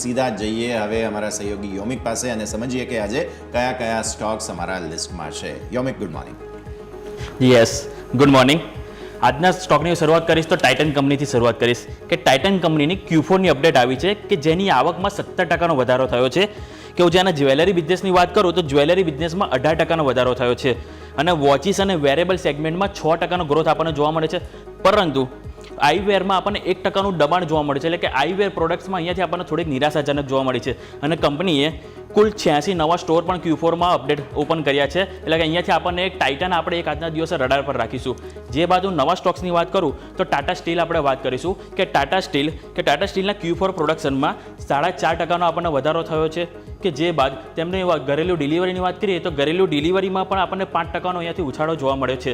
સીધા જઈએ હવે અમારા સહયોગી યોમિક પાસે અને સમજીએ કે આજે કયા કયા સ્ટોક્સ અમારા લિસ્ટમાં છે. યોમિક, good morning. Yes, good morning. આજના સ્ટોકની શરૂઆત કરીશ તો ટાઇટન કંપનીથી શરૂઆત કરીશ કે ટાઇટન કંપનીની Q4ની અપડેટ આવી છે કે જેની આવકમાં 17% વધારો થયો છે. કે હું જેના જ્વેલરી બિઝનેસની વાત કરું તો જ્વેલરી બિઝનેસમાં 18% વધારો થયો છે અને વોચિસ અને વેરેબલ સેગમેન્ટમાં 6% ગ્રોથ આપણને જોવા મળે છે. પરંતુ આઈવેરમાં આપણને 1% દબાણ જોવા મળે છે. એટલે કે આઈવેર પ્રોડક્ટ્સમાં અહીંયાથી આપણને થોડીક નિરાશાજનક જોવા મળી છે અને કંપનીએ કુલ 86 નવા સ્ટોર પણ Q4માં અપડેટ ઓપન કર્યા છે. એટલે કે અહીંયાથી આપણને એક ટાઇટન આપણે એક આજના દિવસે રડાર પર રાખીશું. જે બાજુ નવા સ્ટોક્સની વાત કરું તો ટાટા સ્ટીલ આપણે વાત કરીશું કે ટાટા સ્ટીલના Q4 પ્રોડક્શનમાં 4.5%નો આપણને વધારો થયો છે. કે જે બાદ તેમને ઘરેલું ડિલિવરીની વાત કરીએ તો ઘરેલું ડિલિવરીમાં પણ આપણને 5%નો અહીંયાથી ઉછાળો જોવા મળ્યો છે.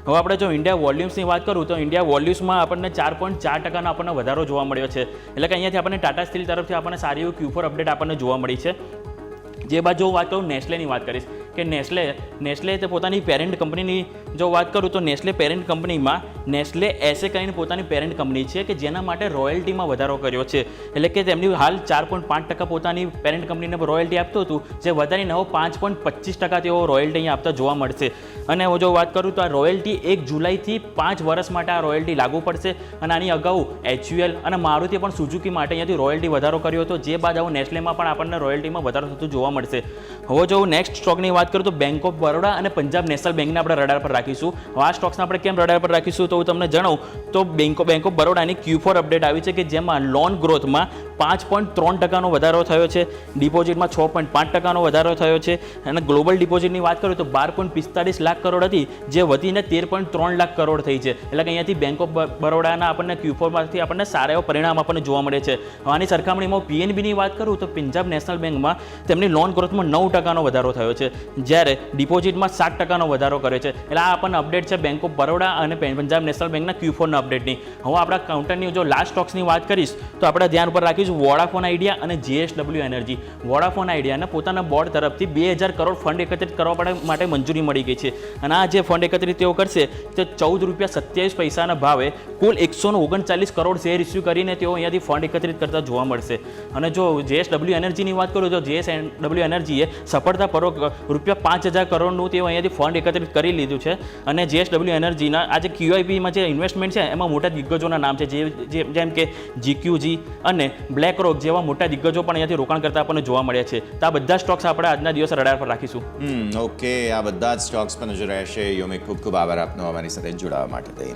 હવે આપણે જો ઇન્ડિયા વોલ્યુમ્સની વાત કરું તો ઇન્ડિયા વોલ્યુમ્સમાં આપણને 4.4%નો આપણને વધારો જોવા મળ્યો છે. એટલે કે અહીંયાથી આપણને ટાટા સ્ટીલ તરફથી આપણને સારી એવી Q4 અપડેટ આપણને જોવા મળી છે. જે બાદ જો વાત કરું નેસ્લેની વાત કરીશ કે નેસ્લે તે પોતાની પેરેન્ટ કંપનીની જો વાત કરું તો નેસ્લે પેરેન્ટ કંપનીમાં નેસ્લે એસે કરીને પોતાની પેરેન્ટ કંપની છે કે જેના માટે રોયલ્ટીમાં વધારો કર્યો છે. એટલે કે તેમની હાલ 4.5% પોતાની પેરેન્ટ કંપનીને રોયલ્ટી આપતું હતું જે વધારીને હવે 5.25% તેઓ રોયલ્ટી અહીંયા આપતા જોવા મળશે. અને હું જો વાત કરું તો આ રોયલ્ટી 1 જુલાઈથી 5 વર્ષ માટે આ રોયલ્ટી લાગુ પડશે અને આની અગાઉ HUL અને મારુતિએ પણ સુઝુકી માટે અહીંયાથી રોયલ્ટી વધારો કર્યો હતો. જે બાદ હવે નેસ્લેમાં પણ આપણને રોયલ્ટીમાં વધારો થતું જોવા મળશે. હવે જો નેક્સ્ટ સ્ટોકની વાત કરું તો બેંક ઓફ બરોડા અને પંજાબ નેશનલ બેંકને આપણે રડાર પર રાખીશું. હવે આ સ્ટોક્સને આપણે કેમ રડાર પર રાખીશું તો હું તમને જણાવું તો બેંક ઓફ બરોડાની Q4 અપડેટ આવી છે કે જેમાં લોન ગ્રોથમાં 5.3%નો વધારો થયો છે. ડિપોઝિટમાં 6.5%નો વધારો થયો છે અને ગ્લોબલ ડિપોઝિટની વાત કરું તો 12.45 લાખ કરોડ હતી જે વધીને 13.3 લાખ કરોડ થઈ છે. એટલે કે અહીંયાથી બેંક ઓફ બરોડાના આપણને Q4માંથી આપણને સારા એવા પરિણામ આપણને જોવા મળે છે. આની સરખામણીમાં PNBની વાત કરું તો પંજાબ નેશનલ બેંકમાં તેમની લોન ગ્રોથમાં 9%નો વધારો થયો છે જ્યારે ડિપોઝિટમાં 7%નો વધારો કર્યો છે. એટલે આ આપણને અપડેટ છે બેંક ઓફ બરોડા અને પંજાબ નેશનલ બેંકના Q4ના અપડેટની. હવે આપણા કાઉન્ટરની જો લાસ્ટ સ્ટોક્સની વાત કરીશ તો આપણે ધ્યાન ઉપર રાખીશું વોડાફોન આઈડિયા અને JSW એનર્જી. વોડાફોન આઈડિયાને પોતાના બોર્ડ તરફથી 2000 કરોડ ફંડ એકત્રિત કરવા માટે મંજૂરી મળી ગઈ છે અને આ જે ફંડ એકત્રિત તેઓ કરશે તે ₹14.27 ભાવે કુલ 139 કરોડ શેર ઇસ્યુ કરીને તેઓ અહીંયાથી ફંડ એકત્રિત કરતા જોવા મળશે. અને જો JSW એનર્જીની વાત કરું તો JSW એનર્જીએ સફળતાપૂર્વક ₹5000 કરોડનું તેઓ અહીંયાથી ફંડ એકત્રિત કરી લીધું છે અને JSW એનર્જીના આ જે QIPમાં જે ઇન્વેસ્ટમેન્ટ છે એમાં મોટા દિગ્ગજોના નામ છે જેમ કે GQG અને BlackRock જેવા મોટા દિગ્ગજો પણ અહીંયાથી રોકાણ કરતા આપણને જોવા મળ્યા છે. તો આ બધા સ્ટોક્સ આપણે આજના દિવસે રડાર પર રાખીશું. ઓકે, આ બધા જ સ્ટોક્સ પર નજર રહેશે. યોમિક, ખૂબ ખૂબ આભાર આપનો અમારી સાથે જોડાવા માટે.